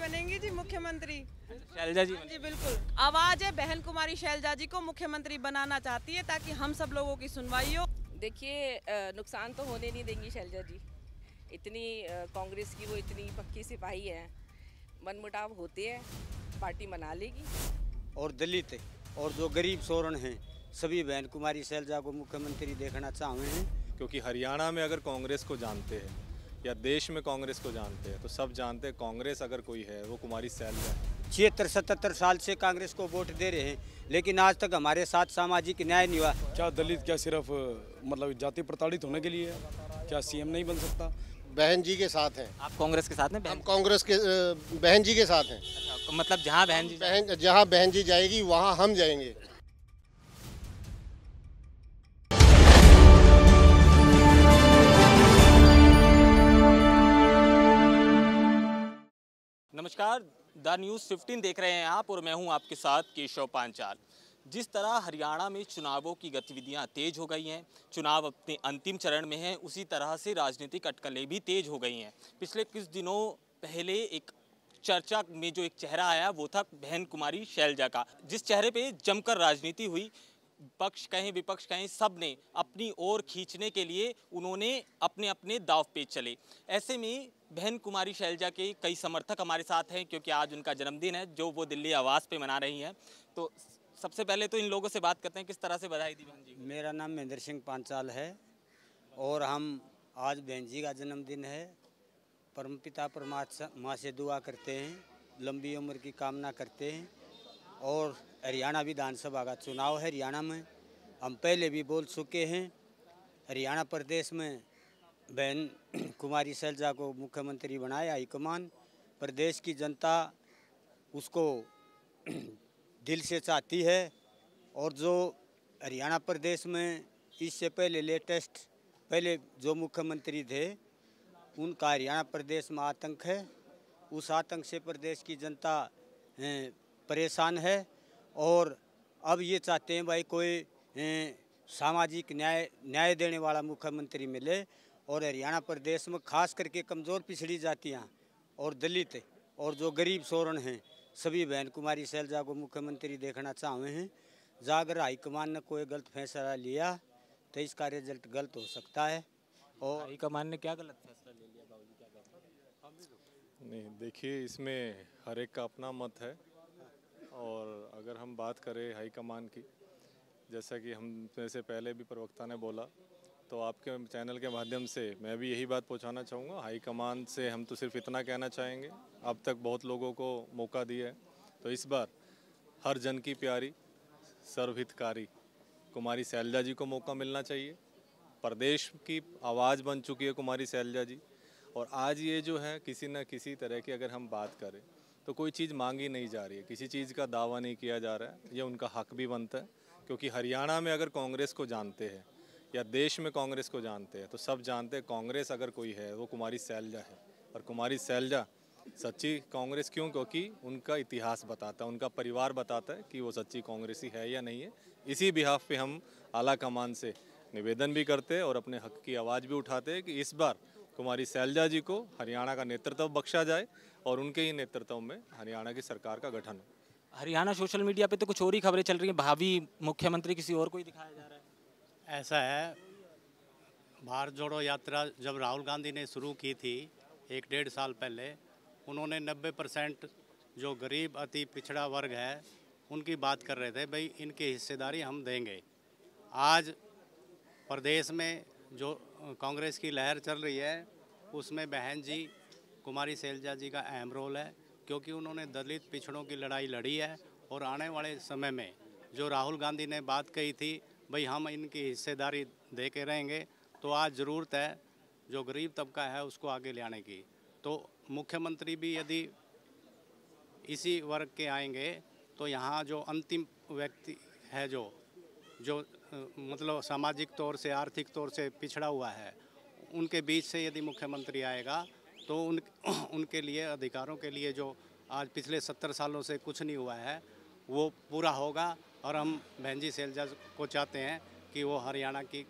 बनेंगी जी मुख्यमंत्री। शैलजा जी जी बिल्कुल, आवाज है बहन कुमारी शैलजा जी को मुख्यमंत्री बनाना चाहती है ताकि हम सब लोगों की सुनवाई हो। देखिए, नुकसान तो होने नहीं देंगी शैलजा जी। इतनी कांग्रेस की वो इतनी पक्की सिपाही है, मनमुटाव होते हैं, पार्टी मना लेगी। और दलित और जो गरीब सोरण हैं सभी बहन कुमारी शैलजा को मुख्यमंत्री देखना चाहते हैं। क्योंकि हरियाणा में अगर कांग्रेस को जानते हैं या देश में कांग्रेस को जानते हैं तो सब जानते हैं कांग्रेस अगर कोई है वो कुमारी शैलजा है। 76-77 साल से कांग्रेस को वोट दे रहे हैं लेकिन आज तक हमारे साथ सामाजिक न्याय नहीं हुआ। क्या दलित क्या सिर्फ मतलब जाति प्रताड़ित होने के लिए है? क्या सीएम नहीं बन सकता? बहन जी के साथ हैं। आप कांग्रेस के साथ हैं? हम कांग्रेस के बहन जी के साथ हैं। अच्छा, मतलब जहां बहन जी जाएगी वहां हम जाएंगे। नमस्कार, द न्यूज़ 15 देख रहे हैं आप और मैं हूं आपके साथ केशव पांचाल। जिस तरह हरियाणा में चुनावों की गतिविधियां तेज हो गई हैं, चुनाव अपने अंतिम चरण में हैं, उसी तरह से राजनीतिक अटकलें भी तेज हो गई हैं। पिछले कुछ दिनों पहले एक चर्चा में जो एक चेहरा आया वो था बहन कुमारी शैलजा का, जिस चेहरे पे जमकर राजनीति हुई। पक्ष कहें विपक्ष कहें, सब ने अपनी ओर खींचने के लिए उन्होंने अपने अपने दाव पे चले। ऐसे में बहन कुमारी शैलजा के कई समर्थक हमारे साथ हैं क्योंकि आज उनका जन्मदिन है जो वो दिल्ली आवास पे मना रही हैं। तो सबसे पहले तो इन लोगों से बात करते हैं, किस तरह से बधाई दी बहन जी? मेरा नाम महेंद्र सिंह पांचाल है और हम आज बहन जी का जन्मदिन है। परमपिता परमात्मा से दुआ करते हैं, लंबी उम्र की कामना करते हैं। और हरियाणा विधानसभा का चुनाव है। हरियाणा में हम पहले भी बोल चुके हैं, हरियाणा प्रदेश में बहन कुमारी शैलजा को मुख्यमंत्री बनाया हाईकमान। प्रदेश की जनता उसको दिल से चाहती है। और जो हरियाणा प्रदेश में इससे पहले जो मुख्यमंत्री थे उनका हरियाणा प्रदेश में आतंक है। उस आतंक से प्रदेश की जनता परेशान है और अब ये चाहते हैं भाई कोई सामाजिक न्याय देने वाला मुख्यमंत्री मिले। और हरियाणा प्रदेश में खास करके कमज़ोर पिछड़ी जातियाँ और दलित और जो गरीब सोरण हैं सभी बहन कुमारी शैलजा को मुख्यमंत्री देखना चाहते हैं। जहाँ अगर हाईकमान ने कोई गलत फैसला लिया तो इसका रिजल्ट गलत हो सकता है। और हाईकमान ने क्या गलत फैसला ले लिया बाबूजी, क्या कहते हैं? नहीं, देखिए इसमें हर एक का अपना मत है। और अगर हम बात करें हाईकमान की, जैसा कि हम में से पहले भी प्रवक्ता ने बोला, तो आपके चैनल के माध्यम से मैं भी यही बात पहुंचाना चाहूँगा। हाईकमान से हम तो सिर्फ इतना कहना चाहेंगे, अब तक बहुत लोगों को मौका दिया है, तो इस बार हर जन की प्यारी सर्वहितकारी कुमारी शैलजा जी को मौका मिलना चाहिए। प्रदेश की आवाज़ बन चुकी है कुमारी शैलजा जी। और आज ये जो है किसी न किसी तरह की अगर हम बात करें तो कोई चीज़ मांगी नहीं जा रही है, किसी चीज़ का दावा नहीं किया जा रहा है। ये उनका हक भी बनता है क्योंकि हरियाणा में अगर कांग्रेस को जानते हैं या देश में कांग्रेस को जानते हैं तो सब जानते हैं कांग्रेस अगर कोई है वो कुमारी शैलजा है। और कुमारी शैलजा सच्ची कांग्रेस क्यों? क्योंकि उनका इतिहास बताता है, उनका परिवार बताता है कि वो सच्ची कांग्रेसी है या नहीं है। इसी बिहाफ पे हम आला कमान से निवेदन भी करते हैं और अपने हक की आवाज़ भी उठाते हैं कि इस बार कुमारी शैलजा जी को हरियाणा का नेतृत्व बख्शा जाए और उनके ही नेतृत्व में हरियाणा की सरकार का गठन हो। हरियाणा सोशल मीडिया पे तो कुछ और ही खबरें चल रही हैं, भावी मुख्यमंत्री किसी और को ही दिखाया जा रहा है। ऐसा है, भारत जोड़ो यात्रा जब राहुल गांधी ने शुरू की थी 1-1.5 साल पहले, उन्होंने 90% जो गरीब अति पिछड़ा वर्ग है उनकी बात कर रहे थे, भाई इनकी हिस्सेदारी हम देंगे। आज प्रदेश में जो कांग्रेस की लहर चल रही है उसमें बहन जी कुमारी शैलजा जी का अहम रोल है क्योंकि उन्होंने दलित पिछड़ों की लड़ाई लड़ी है। और आने वाले समय में जो राहुल गांधी ने बात कही थी भाई हम इनकी हिस्सेदारी दे के रहेंगे, तो आज ज़रूरत है जो गरीब तबका है उसको आगे ले आने की। तो मुख्यमंत्री भी यदि इसी वर्ग के आएंगे तो यहाँ जो अंतिम व्यक्ति है जो मतलब सामाजिक तौर से आर्थिक तौर से पिछड़ा हुआ है उनके बीच से यदि मुख्यमंत्री आएगा तो उनके लिए अधिकारों के लिए जो आज पिछले 70 सालों से कुछ नहीं हुआ है वो पूरा होगा। और हम बहन जी शैलजा को चाहते हैं कि वो हरियाणा की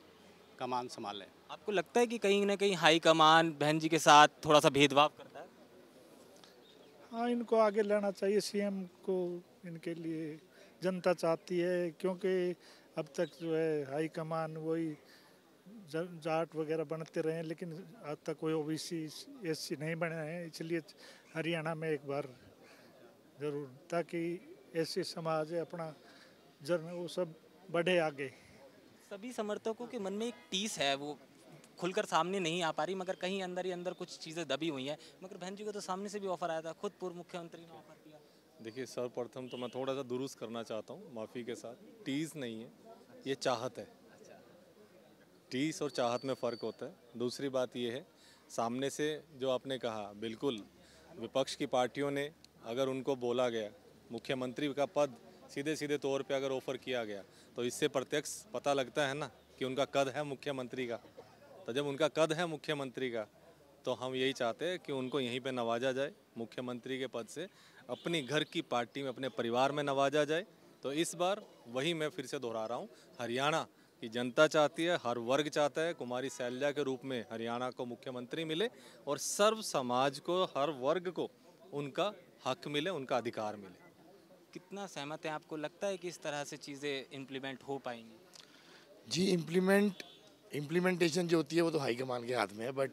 कमान संभालें। आपको लगता है कि कहीं ना कहीं हाई कमान बहन जी के साथ थोड़ा सा भेदभाव करता है? हाँ, इनको आगे लाना चाहिए सीएम को। इनके लिए जनता चाहती है, क्योंकि अब तक जो है हाई कमान वही जाट वगैरह बनते रहे, लेकिन आज तक कोई ओबीसी एससी नहीं बने हैं। इसलिए हरियाणा में एक बार जरूर, ताकि ऐसे समाज है अपना जन वो सब बढ़े आगे। सभी समर्थकों के मन में एक टीस है, वो खुलकर सामने नहीं आ पा रही, मगर कहीं अंदर ही अंदर कुछ चीज़ें दबी हुई हैं। मगर बहन जी को तो सामने से भी ऑफर आया था, खुद पूर्व मुख्यमंत्री ने ऑफर किया। देखिए, सर्वप्रथम तो मैं थोड़ा सा दुरुस्त करना चाहता हूँ, माफ़ी के साथ। टीस नहीं है, ये चाहत है। टीस और चाहत में फ़र्क होता है। दूसरी बात ये है, सामने से जो आपने कहा, बिल्कुल विपक्ष की पार्टियों ने अगर उनको बोला गया मुख्यमंत्री का पद सीधे सीधे तौर पे अगर ऑफ़र किया गया, तो इससे प्रत्यक्ष पता लगता है ना कि उनका कद है मुख्यमंत्री का। तो जब उनका कद है मुख्यमंत्री का, तो हम यही चाहते हैं कि उनको यहीं पे नवाजा जाए, मुख्यमंत्री के पद से अपनी घर की पार्टी में, अपने परिवार में नवाजा जाए। तो इस बार वही मैं फिर से दोहरा रहा हूँ, हरियाणा की जनता चाहती है, हर वर्ग चाहता है कुमारी शैलजा के रूप में हरियाणा को मुख्यमंत्री मिले और सर्व समाज को, हर वर्ग को उनका हक मिले, उनका अधिकार मिले। कितना सहमत है? आपको लगता है कि इस तरह से चीज़ें इम्प्लीमेंट हो पाएंगी? जी, इम्प्लीमेंटेशन जो होती है वो तो हाईकमान के हाथ में है, बट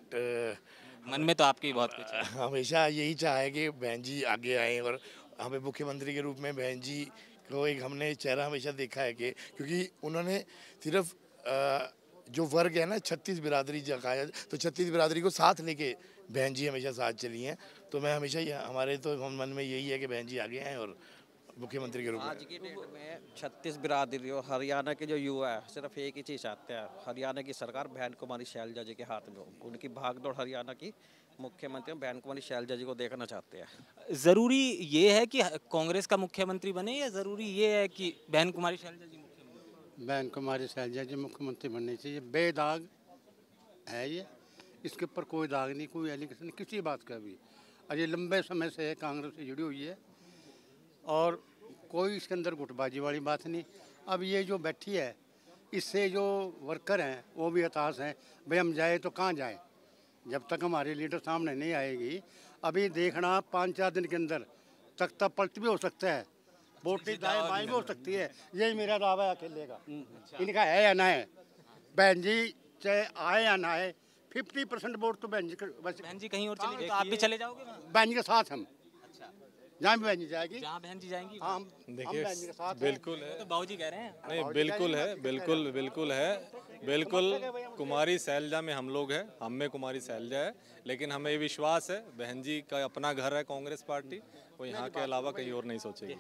मन में तो आपकी बहुत कुछ है। हमेशा यही चाहा है कि बहन जी आगे आएँ और हमें मुख्यमंत्री के रूप में बहन जी को एक हमने चेहरा हमेशा देखा है कि, क्योंकि उन्होंने सिर्फ जो वर्ग है ना 36 बिरादरी जगह, तो 36 बिरादरी को साथ लेके बहन जी हमेशा साथ चली हैं। तो मैं हमेशा हमारे तो मन में यही है कि बहन जी आगे आएँ और मुख्यमंत्री के रूप में। आज की डेट में 36 बिरादरी और हरियाणा के जो युवा है सिर्फ एक ही चीज़ चाहते हैं, हरियाणा की सरकार बहन कुमारी शैलजा जी के हाथ में हो। उनकी भागदौड़ हरियाणा की मुख्यमंत्री बहन कुमारी शैलजा जी को देखना चाहते हैं। ज़रूरी ये है कि कांग्रेस का मुख्यमंत्री बने, या ज़रूरी ये है कि बहन कुमारी शैलजा जी मुख्यमंत्री? बहन कुमारी शैलजा जी मुख्यमंत्री बननी चाहिए। बेदाग है ये, इसके ऊपर कोई दाग नहीं, कोई एलिगेशन नहीं किसी बात का भी। और ये लंबे समय से कांग्रेस से जुड़ी हुई है और कोई इसके अंदर गुटबाजी वाली बात नहीं। अब ये जो बैठी है, इससे जो वर्कर हैं वो भी हताश हैं, भाई हम जाए तो कहाँ जाए जब तक हमारे लीडर सामने नहीं आएगी। अभी देखना 5-4 दिन के अंदर तख्ता पलट भी हो सकता है, बोटी दाएं बाएं भी हो सकती है। यही मेरा दावा है अकेले का। इनका है या ना है, बहन जी चाहे आए या ना आए, 50% वोट तो बहन जी। बहन जी कहीं और चले तो आप भी चले जाओगे? बहन जी के साथ हम जहाँ भी बहन जी जाएगी, जहाँ बहन जी जाएंगी हम देखिए, बहन जी के साथ बिल्कुल है। तो बाबूजी कह रहे हैं। नहीं, बिल्कुल है, बिल्कुल है, बिल्कुल कुमारी शैलजा में हम लोग हैं, हम में कुमारी शैलजा है। लेकिन हमें ये विश्वास है बहन जी का अपना घर है कांग्रेस पार्टी, वो यहाँ के अलावा कहीं और नहीं सोचेगी।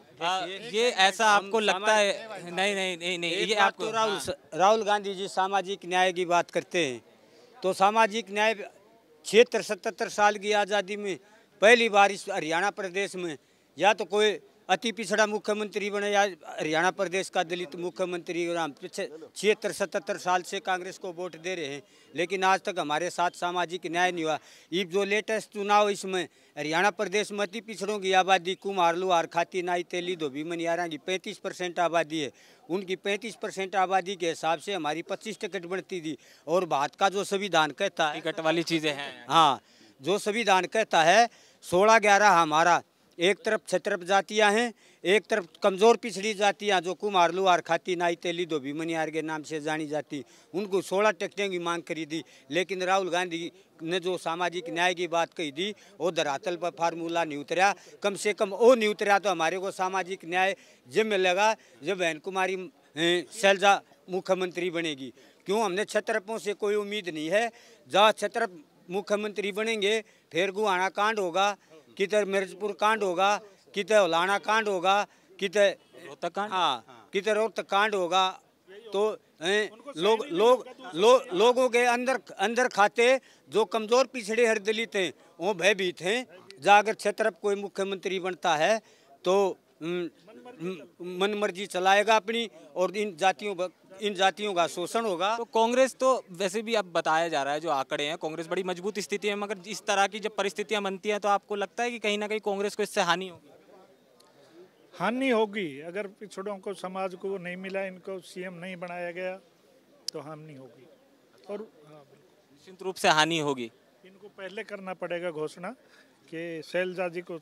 ये ऐसा आपको लगता है? नहीं, ये आपको राहुल गांधी जी सामाजिक न्याय की बात करते हैं, तो सामाजिक न्याय 76-77 साल की आज़ादी में पहली बार इस हरियाणा प्रदेश में या तो कोई अति पिछड़ा मुख्यमंत्री बने या हरियाणा प्रदेश का दलित मुख्यमंत्री। हम 76-77 साल से कांग्रेस को वोट दे रहे हैं, लेकिन आज तक हमारे साथ सामाजिक न्याय नहीं हुआ। ये जो लेटेस्ट चुनाव, इसमें हरियाणा प्रदेश में अति पिछड़ों की आबादी कुमार, लुहार, खाती, नाई, तेली, धोबी, मनियारा की 35% आबादी है। उनकी 35% आबादी के हिसाब से हमारी 25 टिकट बनती थी। और भारत का जो संविधान कहता है, टिकट वाली चीज़ें हैं। हाँ, जो संविधान कहता है 16-11 हमारा, एक तरफ क्षत्रप जातियां हैं, एक तरफ कमज़ोर पिछड़ी जातियां जो कुमार, लुहार, खाती, नाई, तेली, धोबी, मनियार के नाम से जानी जाती, उनको 16 टिकटें की मांग करी थी। लेकिन राहुल गांधी ने जो सामाजिक न्याय की बात कही थी, वो धरातल पर फार्मूला नहीं उतरा। कम से कम वो नहीं उतरा तो हमारे को सामाजिक न्याय जब मिलेगा जब बहन कुमारी शैलजा मुख्यमंत्री बनेगी। क्यों, हमने क्षत्रपों से कोई उम्मीद नहीं है। जहाँ क्षत्रप मुख्यमंत्री बनेंगे फिर गुहाना कांड होगा, किधर मिर्जपुर कांड होगा, किधर हलाना कांड होगा, किधर रोहतक कांड, हाँ किधर रोहतक कांड होगा। तो लोगों के अंदर खाते जो कमज़ोर पिछड़े हर दलित हैं वो भयभीत हैं। जहाँ अगर क्षेत्र कोई मुख्यमंत्री बनता है तो मन मर्जी चलाएगा अपनी, और इन जातियों का शोषण होगा। तो कांग्रेस तो वैसे भी अब बताया जा रहा है, जो आंकड़े हैं, कांग्रेस बड़ी मजबूत स्थिति है, मगर इस तरह की जब परिस्थितियां बनती हैं तो आपको लगता है कि कहीं ना कहीं कांग्रेस को इससे हानि होगी? हानि होगी। अगर पिछड़ों को, समाज को नहीं मिला, इनको सीएम नहीं बनाया गया तो हानि होगी। और निश्चित रूप से हानि होगी। इनको पहले करना पड़ेगा घोषणा कि शैलजा जी को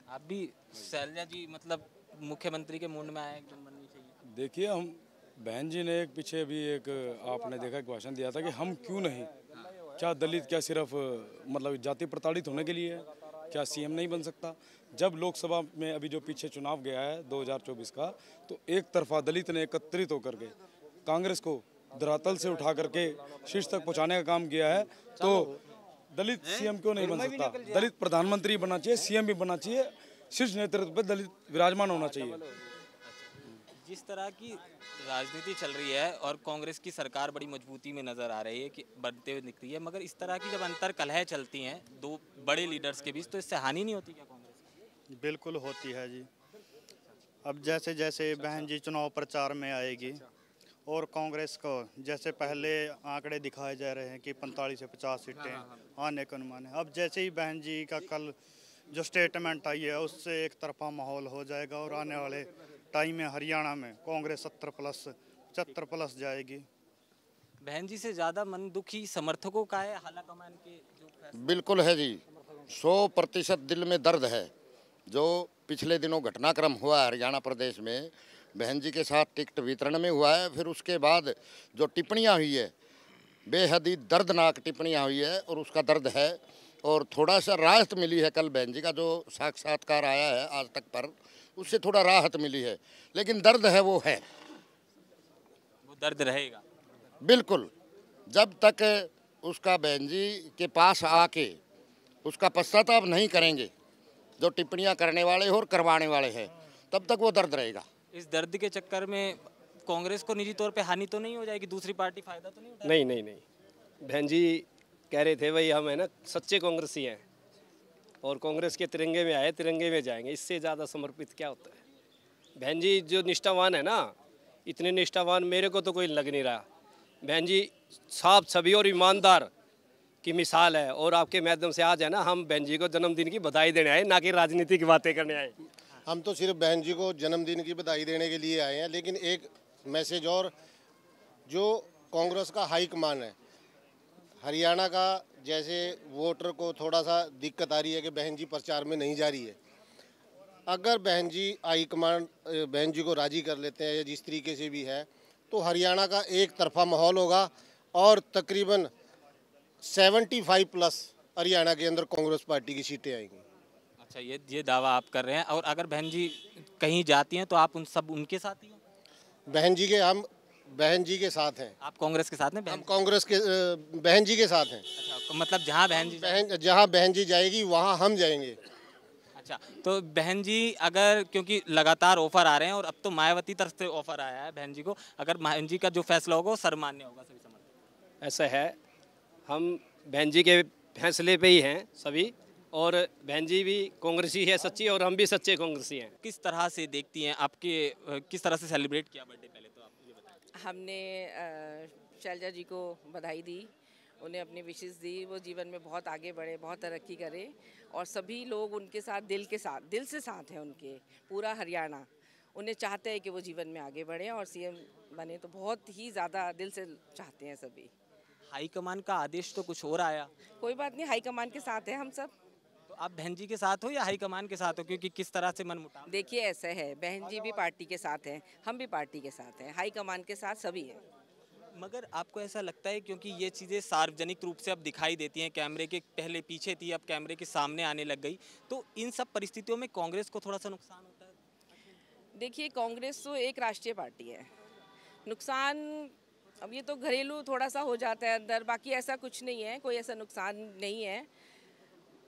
आप भी शैलजा जी मतलब मुख्यमंत्री के मूड में आए एकदम बननी चाहिए। देखिए, हम बहन जी ने एक पीछे भी एक आपने देखा एक भाषण दिया था कि हम क्यों नहीं, क्या दलित क्या सिर्फ मतलब जाति प्रताड़ित होने के लिए है, क्या सीएम नहीं बन सकता। जब लोकसभा में अभी जो पीछे चुनाव गया है 2024 का, तो एक तरफा दलित ने एकत्रित होकर के कांग्रेस को धरातल से उठा करके शीर्ष तक पहुंचाने का काम किया है। तो दलित सीएम क्यों नहीं बन सकता, दलित प्रधानमंत्री बनना चाहिए, सीएम भी बनना चाहिए, शीर्ष नेतृत्व पर दलित विराजमान होना चाहिए। जिस तरह की राजनीति चल रही है और कांग्रेस की सरकार बड़ी मजबूती में नजर आ रही है कि बनते हुए दिख रही है, मगर इस तरह की जब अंतर कलह चलती हैं दो बड़े लीडर्स के बीच, तो इससे हानि नहीं होती क्या कांग्रेस को? बिल्कुल होती है जी। अब जैसे जैसे बहन जी चुनाव प्रचार में आएगी और कांग्रेस को जैसे पहले आंकड़े दिखाए जा रहे हैं कि 45 से 50 सीटें आने का अनुमान है, अब जैसे ही बहन जी का कल जो स्टेटमेंट आई है उससे एक तरफा माहौल हो जाएगा और आने वाले टाइम में हरियाणा में कांग्रेस 70 प्लस 75 प्लस जाएगी। बहन जी से ज़्यादा मन दुखी समर्थकों का है हालाकमान के जो बिल्कुल है जी, 100% दिल में दर्द है। जो पिछले दिनों घटनाक्रम हुआ है हरियाणा प्रदेश में, बहन जी के साथ टिकट वितरण में हुआ है, फिर उसके बाद जो टिप्पणियां हुई है, बेहद ही दर्दनाक टिप्पणियां हुई है और उसका दर्द है। और थोड़ा सा राहत मिली है, कल बहन जी का जो साक्षात्कार आया है आज तक पर, उससे थोड़ा राहत मिली है, लेकिन दर्द है वो है, वो दर्द रहेगा बिल्कुल। जब तक उसका बहन जी के पास आके उसका पश्चाताप नहीं करेंगे जो टिप्पणियां करने वाले और करवाने वाले हैं, तब तक वो दर्द रहेगा। इस दर्द के चक्कर में कांग्रेस को निजी तौर पे हानि तो नहीं हो जाएगी, दूसरी पार्टी फायदा तो नहीं उठाएगी? नहीं नहीं नहीं, बहन जी कह रहे थे भाई हम है ना सच्चे कांग्रेसी हैं और कांग्रेस के तिरंगे में आए तिरंगे में जाएंगे, इससे ज़्यादा समर्पित क्या होता है। बहन जी जो निष्ठावान है ना, इतने निष्ठावान मेरे को तो कोई लग नहीं रहा। बहन जी साफ छवि और ईमानदार की मिसाल है और आपके माध्यम से आज है ना हम बहन जी को जन्मदिन की बधाई देने आए, ना कि राजनीति की बातें करने आए। हम तो सिर्फ बहन जी को जन्मदिन की बधाई देने के लिए आए हैं, लेकिन एक मैसेज और, जो कांग्रेस का हाईकमान है हरियाणा का, जैसे वोटर को थोड़ा सा दिक्कत आ रही है कि बहन जी प्रचार में नहीं जा रही है, अगर बहन जी हाईकमान बहन जी को राजी कर लेते हैं या जिस तरीके से भी है, तो हरियाणा का एक तरफा माहौल होगा और तकरीबन 75 प्लस हरियाणा के अंदर कांग्रेस पार्टी की सीटें आएंगी। अच्छा, ये दावा आप कर रहे हैं। और अगर बहन जी कहीं जाती हैं तो आप उनके साथ ही हैं? हम बहन जी के साथ हैं। आप कांग्रेस के साथ हैं? हम कांग्रेस के बहन जी के साथ हैं। अच्छा, मतलब जहां बहन जी जाएगी वहां हम जाएंगे। अच्छा, तो बहन जी अगर, क्योंकि लगातार ऑफर आ रहे हैं और अब तो मायावती तरफ से ऑफर आया है बहन जी को, अगर बहन जी का जो फैसला होगा वो सर्वमान्य होगा सभी समझ? ऐसा है, हम बहन जी के फैसले पे ही हैं सभी, और बहन जी भी कांग्रेसी है सच्ची और हम भी सच्चे कांग्रेसी हैं। किस तरह से देखती हैं आपके, किस तरह से सेलिब्रेट किया बर्थडे, पहले तो आप ये बताएं। हमने शैलजा जी को बधाई दी, उन्हें अपनी विशेष दी, वो जीवन में बहुत आगे बढ़े, बहुत तरक्की करे और सभी लोग उनके साथ दिल से साथ हैं उनके, पूरा हरियाणा उन्हें चाहते हैं कि वो जीवन में आगे बढ़े और सीएम बने, तो बहुत ही ज़्यादा दिल से चाहते हैं सभी। हाईकमान का आदेश तो कुछ और आया। कोई बात नहीं, हाईकमान के साथ हैं हम सब। तो आप बहन जी के साथ हो या हाईकमान के साथ हो, क्योंकि किस तरह से मनमुटाव? देखिए ऐसा है, बहन जी भी पार्टी के साथ हैं, हम भी पार्टी के साथ हैं, हाईकमान के साथ सभी हैं। मगर आपको ऐसा लगता है, क्योंकि ये चीज़ें सार्वजनिक रूप से अब दिखाई देती हैं, कैमरे के पहले पीछे थी अब कैमरे के सामने आने लग गई, तो इन सब परिस्थितियों में कांग्रेस को थोड़ा सा नुकसान होता है? देखिए कांग्रेस तो एक राष्ट्रीय पार्टी है, नुकसान अब ये तो घरेलू थोड़ा सा हो जाता है अंदर, बाकी ऐसा कुछ नहीं है, कोई ऐसा नुकसान नहीं है,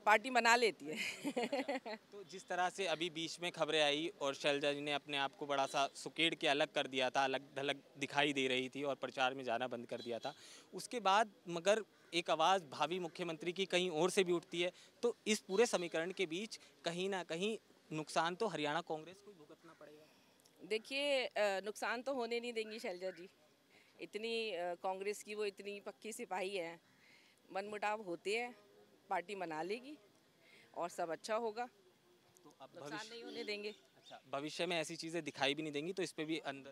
पार्टी मना लेती है। तो जिस तरह से अभी बीच में खबरें आई और शैलजा जी ने अपने आप को बड़ा सा सुकेड़ के अलग कर दिया था, अलग थलग दिखाई दे रही थी और प्रचार में जाना बंद कर दिया था, उसके बाद मगर एक आवाज़ भावी मुख्यमंत्री की कहीं और से भी उठती है, तो इस पूरे समीकरण के बीच कहीं ना कहीं नुकसान तो हरियाणा कांग्रेस को भुगतना पड़ेगा। देखिए नुकसान तो होने नहीं देंगी शैलजा जी, इतनी कांग्रेस की वो इतनी पक्की सिपाही है, मनमुटाव होते हैं, पार्टी मना लेगी और सब अच्छा होगा, तो अब नुकसान नहीं होने देंगे। अच्छा, भविष्य में ऐसी चीज़ें दिखाई भी नहीं देंगी तो इस पे भी अंदर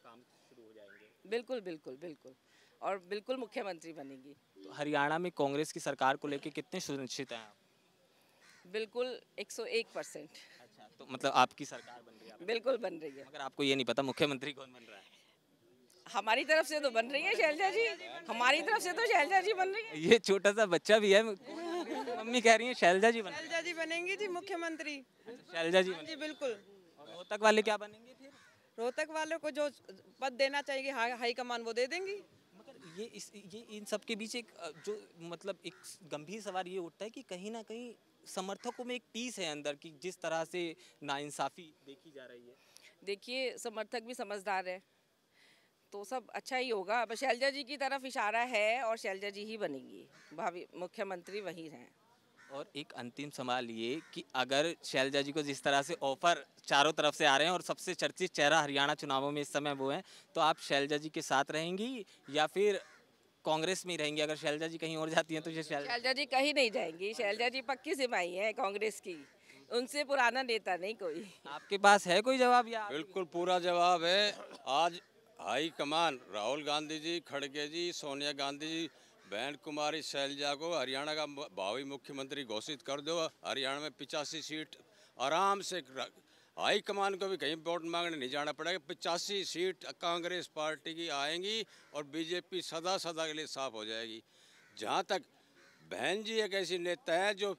काम शुरू हो जाएंगे? बिल्कुल बिल्कुल बिल्कुल, और बिल्कुल मुख्यमंत्री बनेगी। तो हरियाणा में कांग्रेस की सरकार को लेकर कितने सुनिश्चित हैं आप? बिल्कुल 101%। अच्छा, तो मतलब आपकी सरकार बन रही है? बिल्कुल बन रही है। मगर आपको ये नहीं पता मुख्यमंत्री कौन बन रहा है? हमारी तरफ से तो बन रही है शैलजा जी, हमारी तरफ से तो शैलजा जी बन रही है। ये छोटा सा बच्चा भी है, मम्मी कह रही है शैलजा जी बन। शैलजा जी बनेंगी जी मुख्यमंत्री। शैलजा जी जी बिल्कुल। और रोहतक वाले क्या बनेंगे फिर? रोहतक वालों को जो पद देना चाहिए हाईकमान वो दे देंगी। मगर ये इन सब के बीच एक जो मतलब एक गंभीर सवाल ये उठता है कि कहीं ना कहीं समर्थकों में एक टीस है अंदर की, जिस तरह से नाइंसाफी देखी जा रही है। देखिए समर्थक भी समझदार है तो सब अच्छा ही होगा। अब शैलजा जी की तरफ इशारा है और शैलजा जी ही बनेंगी, भावी मुख्यमंत्री वही हैं। और एक अंतिम सवाल ये कि अगर शैलजा जी को जिस तरह से ऑफर चारों तरफ से आ रहे हैं और सबसे चर्चित चेहरा हरियाणा चुनावों में इस समय वो हैं, तो आप शैलजा जी के साथ रहेंगी या फिर कांग्रेस में ही रहेंगी? अगर शैलजा जी कहीं और जाती हैं तो ये शैलजा जी कहीं नहीं जाएंगी। शैलजा जी पक्की सिपाही है कांग्रेस की, उनसे पुराना नेता नहीं कोई। आपके पास है कोई जवाब? या बिल्कुल पूरा जवाब है। आज हाई कमान राहुल गांधी जी, खड़गे जी, सोनिया गांधी जी, बहन कुमारी शैलजा को हरियाणा का भावी मुख्यमंत्री घोषित कर दो। हरियाणा में 85 सीट आराम से, हाई कमान को भी कहीं वोट मांगने नहीं जाना पड़ेगा। 85 सीट कांग्रेस पार्टी की आएंगी और बीजेपी सदा सदा के लिए साफ हो जाएगी। जहाँ तक बहन जी एक ऐसी नेता है जो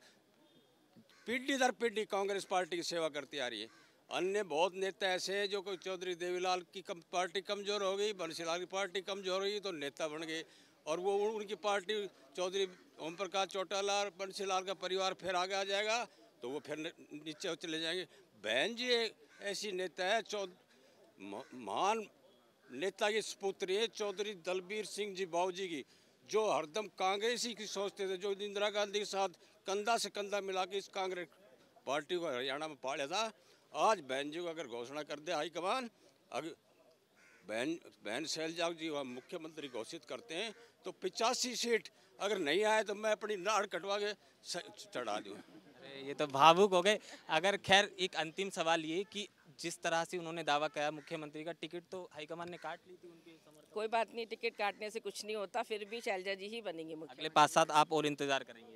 पीढ़ी दर पीढ़ी कांग्रेस पार्टी की सेवा करती आ रही है। अन्य बहुत नेता ऐसे हैं जो कोई चौधरी देवीलाल की पार्टी कमज़ोर हो गई, बंसीलाल की पार्टी कमज़ोर हो गई तो नेता बन गए, और वो उनकी पार्टी चौधरी ओम प्रकाश चौटाला, बंसीलाल का परिवार फिर आगे आ जाएगा तो वो फिर नीचे चले जाएंगे। बहन जी एक ऐसी नेता है, महान नेता की सपुत्री है चौधरी दलबीर सिंह जी बाबूजी की, जो हरदम कांग्रेसी की सोचते थे, जो इंदिरा गांधी के साथ कंधा से कंधा मिला के इस कांग्रेस पार्टी को हरियाणा में पाला था। आज बहन जी को अगर घोषणा कर दे हाईकमान, अगर बहन शैलजा जी को मुख्यमंत्री घोषित करते हैं तो 85 सीट अगर नहीं आए तो मैं अपनी नाड़ कटवा के चढ़ा दूँ। ये तो भावुक हो गए। अगर खैर एक अंतिम सवाल ये कि जिस तरह से उन्होंने दावा किया मुख्यमंत्री का, टिकट तो हाईकमान ने काट ली थी उनके समर्थक। कोई बात नहीं, टिकट काटने से कुछ नहीं होता, फिर भी शैलजा जी ही बनेंगे मुख्यमंत्री। अगले 5-7 आप और इंतजार करेंगे?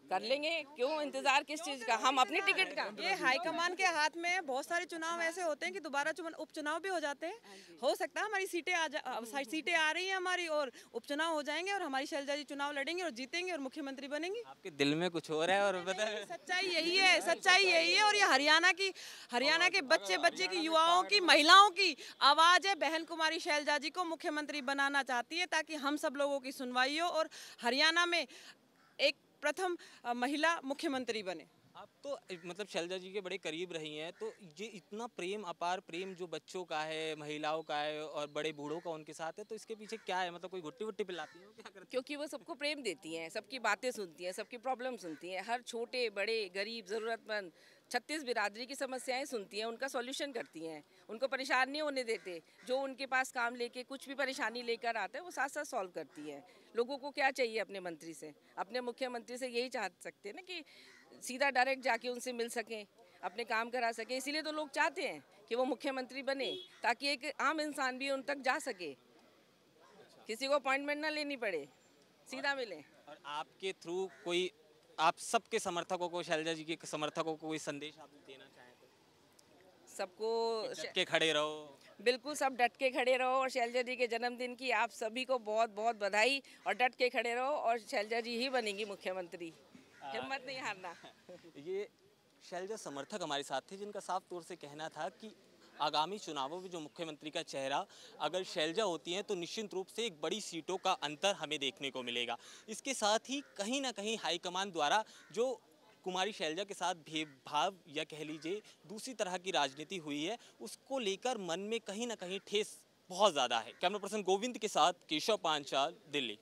कर लेंगे, क्यों इंतजार किस चीज का, हम अपनी टिकट का। ये हाईकमान के हाथ में बहुत सारे चुनाव ऐसे होते हैं कि दोबारा उपचुनाव भी हो जाते हैं। हो सकता है हमारी सीटें आ रही हैं हमारी, और उपचुनाव हो जाएंगे और हमारी शैलजा जी चुनाव लड़ेंगे और जीतेंगे और मुख्यमंत्री बनेंगी। आपके दिल में कुछ हो रहा है और सच्चाई यही है, सच्चाई यही है। और ये हरियाणा के बच्चे की, युवाओं की, महिलाओं की आवाज है। बहन कुमारी शैलजा जी को मुख्यमंत्री बनाना चाहती है ताकि हम सब लोगों की सुनवाई हो और हरियाणा में एक प्रथम महिला मुख्यमंत्री बने। आप तो मतलब शैलजा जी के बड़े करीब रही हैं, तो ये इतना प्रेम, अपार प्रेम जो बच्चों का है, महिलाओं का है और बड़े बूढ़ों का उनके साथ है, तो इसके पीछे क्या है? मतलब कोई गुट्टी वुट्टी पिलाती है, क्या करती? क्योंकि वो सबको प्रेम देती हैं, सबकी बातें सुनती हैं, सबकी प्रॉब्लम सुनती हैं, हर छोटे बड़े गरीब ज़रूरतमंद 36 बिरादरी की समस्याएं सुनती हैं, उनका सॉल्यूशन करती हैं, उनको परेशान नहीं होने देते। जो उनके पास काम लेके कुछ भी परेशानी लेकर आते हैं वो साथ साथ सॉल्व करती है। लोगों को क्या चाहिए अपने मंत्री से, अपने मुख्यमंत्री से यही चाह सकते हैं ना कि सीधा डायरेक्ट जाके उनसे मिल सकें, अपने काम करा सकें। इसीलिए तो लोग चाहते हैं कि वो मुख्यमंत्री बने, ताकि एक आम इंसान भी उन तक जा सके, किसी को अपॉइंटमेंट ना लेनी पड़े, सीधा मिले। और आपके थ्रू कोई, आप सबके समर्थकों को, शैलजा जी के समर्थकों को कोई संदेश आप देना चाहें तो? सबको डट के खड़े रहो। बिल्कुल, सब डट के खड़े रहो और शैलजा जी के जन्मदिन की आप सभी को बहुत बहुत बधाई। और डट के खड़े रहो और शैलजा जी ही बनेंगी मुख्यमंत्री, हिम्मत नहीं हारना। ये शैलजा समर्थक हमारे साथ थे जिनका साफ तौर से कहना था कि आगामी चुनावों में जो मुख्यमंत्री का चेहरा अगर शैलजा होती हैं तो निश्चित रूप से एक बड़ी सीटों का अंतर हमें देखने को मिलेगा। इसके साथ ही कहीं ना कहीं हाईकमान द्वारा जो कुमारी शैलजा के साथ भेदभाव या कह लीजिए दूसरी तरह की राजनीति हुई है, उसको लेकर मन में कहीं ना कहीं ठेस बहुत ज़्यादा है। कैमरा पर्सन गोविंद के साथ केशव पांचाल, दिल्ली।